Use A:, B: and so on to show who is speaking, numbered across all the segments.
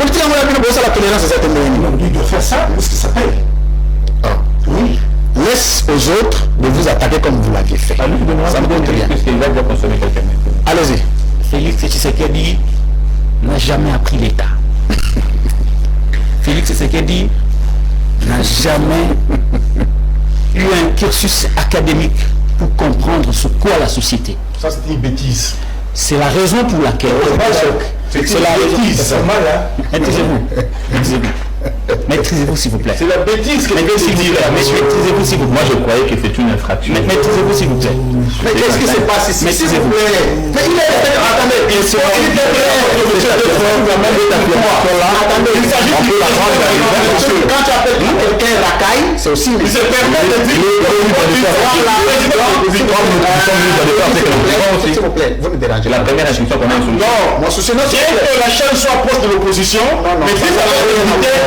A: Politique, on a vu la tolérance, c'est certainement
B: il doit faire ça, parce que ça paye.
A: Oui. Laisse aux autres de vous attaquer comme vous l'aviez fait. Ça me compte rien. Allez-y.
C: Félix Tshisekedi n'a jamais appris l'État. Félix Tshisekedi n'a jamais eu un cursus académique pour comprendre ce qu'est la société.
B: Ça, c'est une bêtise.
C: C'est la raison pour laquelle...
B: C'est la bêtise. C'est mal, hein.
C: Maîtrisez-vous. Maîtrisez-vous, s'il vous plaît.
B: C'est la bêtise que
C: maîtrisez-vous, s'il vous plaît.
D: Moi, je croyais que c'est une infraction.
C: Maîtrisez-vous, s'il vous plaît.
A: Mais qu'est-ce qui se passe ici? S'il vous plaît. Mais il est... Attendez, il s'agit quand tu appelles quelqu'un racaille, c'est aussi... Il se permet de dire... S'il vous plaît, vous me dérangez.
D: La première instruction qu'on a une solution.
A: Non, mon souci, non, c'est
B: que la chaîne soit proche de l'opposition, mais si ça va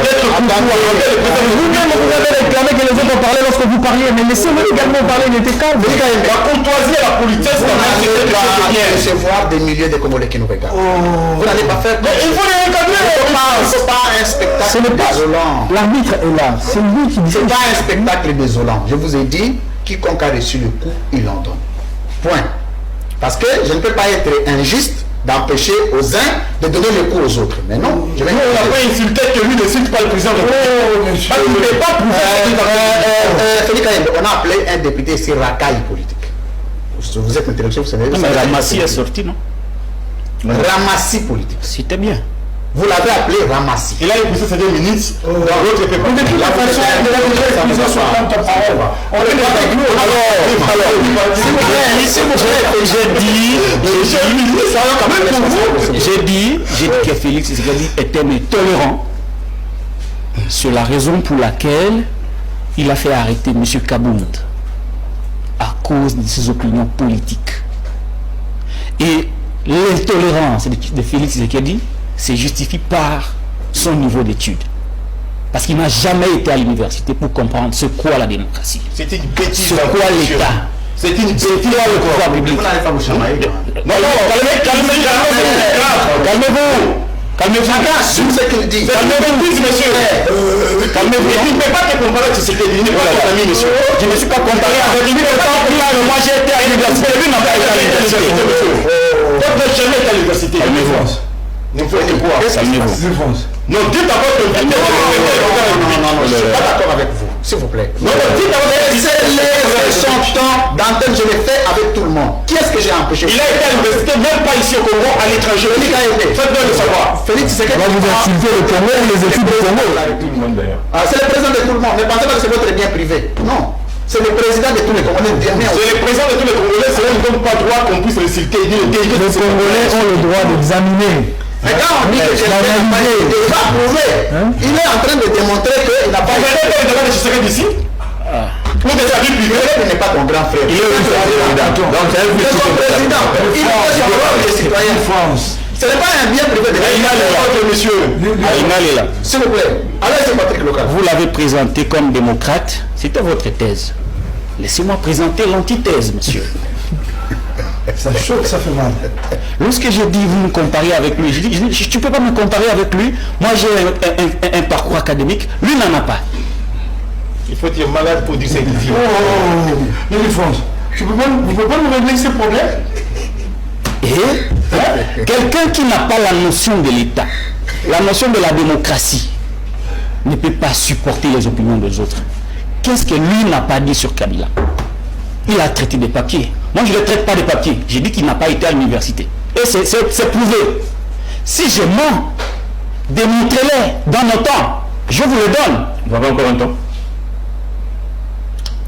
B: d'être
C: vous-même, vous avez réclamé que les autres ont parlé lorsque vous parliez, mais laissez-moi également parler, il était calme.
B: la courtoisie et la politesse,
A: c'est voir des milliers de Congolais qui nous regardent. Vous n'allez pas faire...
B: Mais il faut les recadrer.
A: C'est pas un spectacle
C: Ce n'est pas
A: désolant.
C: l'arbitre est là, c'est lui qui dit.
A: C'est pas un spectacle désolant. Je vous ai dit, quiconque a reçu le coup, il en donne. Point. Parce que je ne peux pas être injuste d'empêcher aux uns de donner le coup aux autres. Mais non, je vais...
B: On n'a pas insulté que lui ne cite pas le président de la République. Il ne peut pas prouver.
A: Félix Kayembe, on a appelé un député ici racaille politique. Vous êtes intellectuel, vous savez.
C: Mais Ramassi est sorti, non?
A: Ramassi politique.
C: C'était bien.
A: Vous l'avez appelé Ramassi.
B: Il a épousé ses 2 ministres dans l'autre peuple. De toute façon, on a son temps de parole. On est pas avec nous. Alors,
C: j'ai dit que Félix Tshisekedi était tolérant sur la raison pour laquelle il a fait arrêter M. Kabound à cause de ses opinions politiques. Et l'intolérance de Félix Tshisekedi se justifie par son niveau d'études. Parce qu'il n'a jamais été à l'université pour comprendre ce qu'est la démocratie.
B: C'est une bêtise.
C: Ce qu'est l'État.
B: C'est une bêtise.
C: Le pouvoir public.
A: Vous n'allez pas vous chamailler.
B: Non, calmez-vous. Calmez-vous.
A: Chacun assume ce qu'il dit.
B: Calmez-vous, monsieur. Calmez-vous. Il ne peut pas te comparer avec Tshisekedi. Il n'est pas ton ami, monsieur. Je ne me suis pas comparé avec lui. Moi, j'ai été à l'université. Lui n'a pas été à l'université. Toi, tu n'as jamais été à l'université. Calmez-vous. Non, dites d'abord que vous...
A: Non, je ne suis pas d'accord avec vous, s'il vous plaît. Non, dites d'abord que c'est son temps d'antenne, je l'ai fait avec tout le monde. Qui est-ce que j'ai empêché?
B: Il a été à l'université, même pas ici au Congo, à l'étranger. Faites-le le savoir.
A: Félix Tshisekedi.
C: Là, vous insultez le Congo ou les études du Congo?
A: C'est le président de tout le monde. Ne pensez pas que c'est votre bien privé. Non. C'est le président de tous les Congolais.
B: C'est le président de tous les Congolais. C'est ne donne pas droit qu'on puisse le citer.
C: Les Congolais ont le droit d'examiner.
A: Mais quand on dit que c'est il va prouver. Il est en train de démontrer qu'il n'a pas...
B: Vous allez faire le débat de Tshisekedi d'ici pour des avis privés.
A: Il n'est pas ton grand frère.
D: Il est le président. Donc c'est
A: son président. Il est son rôle de citoyen. Ce n'est pas un bien privé de
B: monsieur.
A: S'il vous plaît, allez-y Patrick Local.
C: Vous l'avez présenté comme démocrate, c'était votre thèse. Laissez-moi présenter l'antithèse, monsieur.
B: Ça choque, ça fait mal.
C: Lorsque j'ai dit vous me comparez avec lui, je dis tu ne peux pas me comparer avec lui. Moi j'ai un parcours académique, lui n'en a pas.
B: Il faut être malade pour dire ça.
E: Mais France, vous ne pouvez pas nous régler ces problèmes?
C: Et quelqu'un qui n'a pas la notion de l'État, la notion de la démocratie, ne peut pas supporter les opinions des autres. Qu'est-ce que lui n'a pas dit sur Kabila? Il a traité des papiers. Moi, je ne le traite pas des papiers. J'ai dit qu'il n'a pas été à l'université. Et c'est prouvé. Si je mens, démontrez-les dans nos temps. Je vous le donne.
D: Vous avez encore un temps.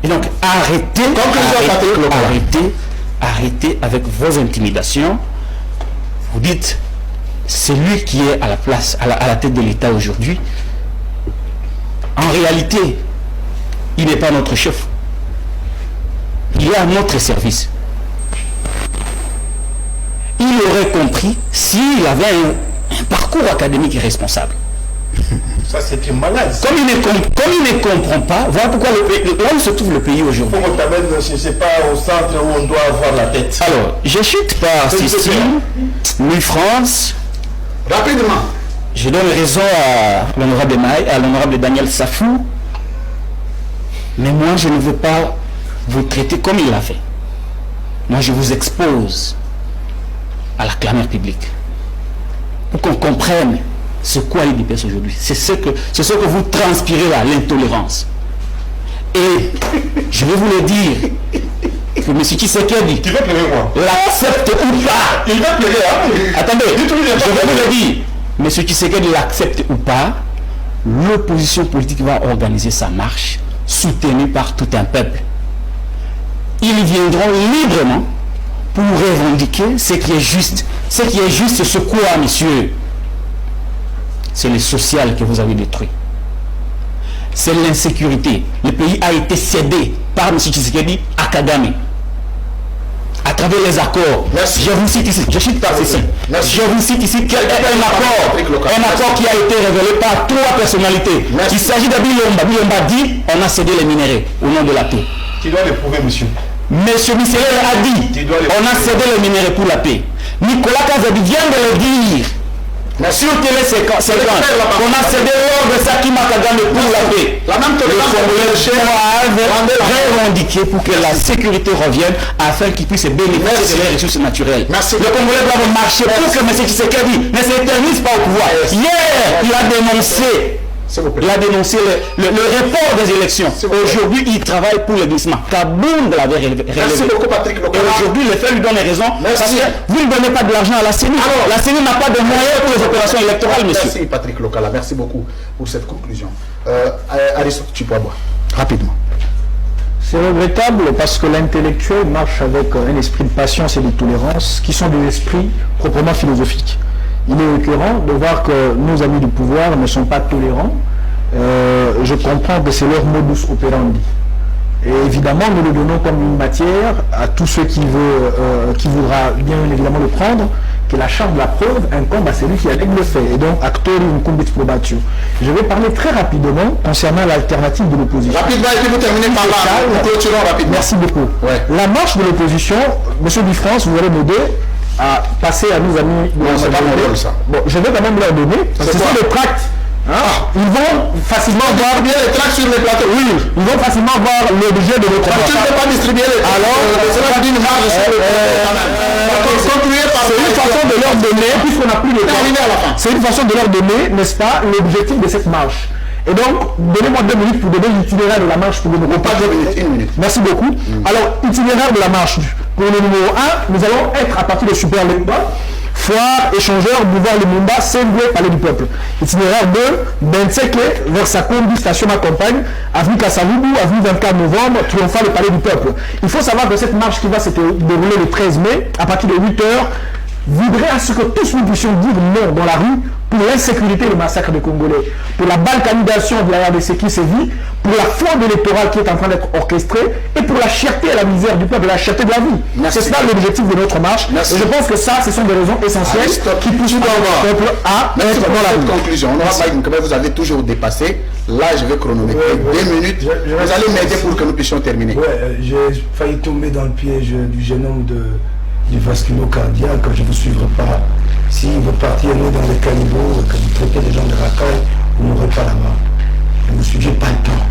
C: Et donc, arrêtez avec vos intimidations. Vous dites, c'est lui qui est à la place, à la tête de l'État aujourd'hui. En réalité, il n'est pas notre chef. Il est à notre service. Il aurait compris s'il avait un parcours académique responsable.
B: Ça, c'est une malade.
C: Comme il ne comprend pas, voilà pourquoi là où se trouve le pays aujourd'hui.
B: Il faut qu'on t'amène, je ne sais pas, au centre où on doit avoir la tête.
C: Alors, je chute par Cécile, Louis France.
A: Rapidement.
C: Je donne raison à l'honorable Maï, à l'honorable Daniel Safou, mais moi je ne veux pas vous traiter comme il l'a fait. Moi je vous expose à la clameur publique pour qu'on comprenne ce quoi l'UDPS aujourd'hui. C'est ce que vous transpirez là, l'intolérance. Et je vais vous le dire que M. Tshisekedi l'accepte ou pas.
E: Il va pleurer, hein?
C: Attendez, je vais vous le dire. M. Tshisekedi l'accepte ou pas, l'opposition politique va organiser sa marche, soutenue par tout un peuple. Ils viendront librement pour revendiquer ce qui est juste. Ce qui est juste, c'est quoi, monsieur? C'est le social que vous avez détruit. C'est l'insécurité. Le pays a été cédé par M. Tshisekedi à Kagame. À travers les accords.
A: Merci.
C: Je vous cite ici. Je cite pas ici.
A: Merci.
C: Je vous cite ici un accord qui a été révélé par 3 personnalités.
A: Merci.
C: Il s'agit de Bilomba. Bilomba dit on a cédé les minéraux au nom de la paix.
E: Tu dois le prouver, monsieur.
C: Monsieur Michel a dit on a cédé les minéraux pour la paix. Nicolas Kazadi vient de le dire. Sur Télé 50, on a cédé l'ordre de Sakima Kagame pour la paix.
A: La même
C: Les Congolais doivent revendiquer pour que la sécurité revienne afin qu'ils puissent bénéficier des ressources naturelles.
A: Merci.
C: Les Congolais doivent marcher pour que M. Tshisekedi ne s'éternise pas au pouvoir. Hier, il a dénoncé. Il a dénoncé le report des élections. Aujourd'hui, il travaille pour le glissement. Kabound l'avait relevé.
A: Merci beaucoup, Patrick Lokala.
C: Et aujourd'hui, les faits lui donnent raison.
A: Merci.
C: Parce que vous ne donnez pas de l'argent à la CENI. La CENI n'a pas de moyens pour les opérations électorales, monsieur.
A: Merci, Patrick Lokala. Merci beaucoup pour cette conclusion. Aristote, tu peux boire. Rapidement.
F: C'est regrettable parce que l'intellectuel marche avec un esprit de patience et de tolérance qui sont des esprits proprement philosophiques. Il est écœurant de voir que nos amis du pouvoir ne sont pas tolérants. Je comprends que c'est leur modus operandi. Et évidemment, nous le donnons comme une matière à tous ceux qui voudra bien évidemment le prendre, que la charge de la preuve incombe à celui qui allègue le fait. Et donc, actori incumbit probatio. Je vais parler très rapidement concernant l'alternative de l'opposition.
A: Rapidement, et puis vous terminez par là. Nous clôturons rapidement.
F: Merci beaucoup.
A: Ouais.
F: La marche de l'opposition, Monsieur Dufrance, vous allez m'aider à passer à nos amis de la
A: c'est pas mon
F: majorité.
A: rôle, ça.
F: Bon, je vais quand même leur donner, parce que
A: C'est
F: ce
A: quoi?
F: sont des tracts. Hein? Ils vont facilement voir
A: bien les tracts sur les plateaux.
F: Oui, ils vont facilement voir l'objet de notre
A: Tu ne peux pas distribuer les tracts.
F: Alors,
A: cela dit une marge sur le
F: c'est une façon de leur donner, puisqu'on n'a plus de
A: Terminé à la fin.
F: c'est une façon de leur donner, n'est-ce pas, l'objectif de cette marche. Et donc, donnez-moi 2 minutes pour donner l'itinéraire de la marche pour le numéro
A: Pas 2 minutes, 1 minute.
F: Merci beaucoup. Alors, itinéraire de la marche. Pour le numéro 1, nous allons être à partir de Super Lemba, foire, échangeur, boulevard Lumumba, Sendwe, palais du peuple. Itinéraire 2, Benseke, vers Sakombi, station Ma Campagne, avenue Kassavubu, avenue 24 novembre, triomphal, le palais du peuple. Il faut savoir que cette marche qui va se dérouler le 13 mai, à partir de 8 h, voudrait à ce que tous nous puissions dire non dans la rue pour l'insécurité et le massacre des Congolais, pour la balkanisation de la RDC qui sévit, pour la fraude électorale qui est en train d'être orchestrée et pour la cherté et la misère du peuple, la cherté de la vie. C'est ça l'objectif de notre marche.
A: Merci.
F: Et je pense que ça, ce sont des raisons essentielles qui poussent le peuple à
A: Merci
F: être
A: pour
F: dans la
A: cette
F: rue.
A: conclusion. On aura pas une vous avez toujours dépassé. Là, je vais chronométrer 2 minutes. Vous allez m'aider pour que nous puissions terminer.
E: Ouais, j'ai failli tomber dans le piège du jeune homme du vasculo-cardiaque. Je ne vous suivrai pas. Si vous partiez nous dans les caniveaux, que vous traitez les gens de racailles, vous n'aurez pas là-bas. Je ne vous suivez pas le temps.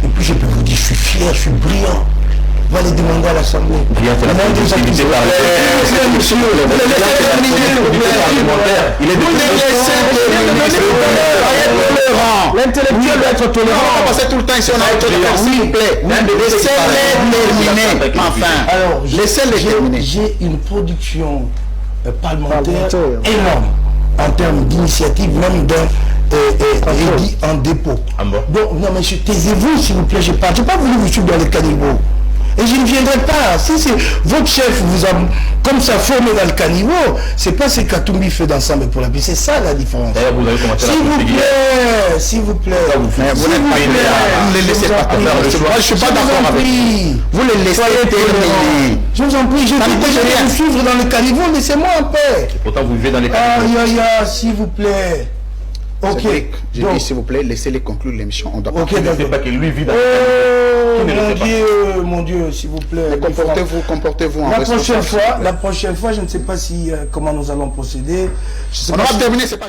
E: Et puis je peux vous dire, je suis fier, je suis brillant. Va les demander à l'Assemblée.
D: Il y a la productivité par
A: Il est
F: L'intellectuel doit être tolérant.
A: On va passer tout le temps ici, on a autre chose, s'il vous plaît. Laissez-les terminer. Enfin,
E: Alors,
A: laissez-les terminer.
E: j'ai une production parlementaire
F: Parlementaire.
E: énorme en termes d'initiative, même en dépôt.
D: Ah bon?
E: Donc, non, mais taisez-vous, s'il vous plaît, je parle. Je n'ai pas voulu vous suivre dans les caniveaux. Et je ne viendrai pas. Si c'est votre chef vous a comme ça formé dans le caniveau, c'est pas ce qu'Atumbi fait d'ensemble pour la paix. C'est ça la différence.
D: D'ailleurs, vous avez commenté la
E: S'il vous
D: politique hier.
E: plaît, s'il vous plaît.
A: Mais vous n'êtes pas
E: Vous
A: ne les laissez pas faire le choix. Je ne suis pas d'accord avec vous. Vous les laissez terminer.
E: Je vous en prie, je
A: Ça ne
E: dis
A: coûte
E: déjà
A: rien.
E: de vous suivre dans le caniveau, laissez-moi en paix.
D: Pourtant, vous vivez dans les
E: Aïe
D: quartiers.
E: aïe aïe, s'il vous plaît. Ok.
A: Cédric, je
E: Donc,
A: dis s'il vous plaît, laissez-les conclure l'émission. On doit pas.
E: ok,
D: Je ne sais
E: d'accord.
D: pas que lui vit dans les
E: Oh,
D: Qui ne le fait pas.
E: mon Dieu, s'il vous plaît.
A: Mais comportez-vous en
E: La prochaine
A: responsable.
E: fois, je ne sais pas si comment nous allons procéder. Je sais
A: On
E: pas
A: aura
E: si-
A: terminé, c'est pas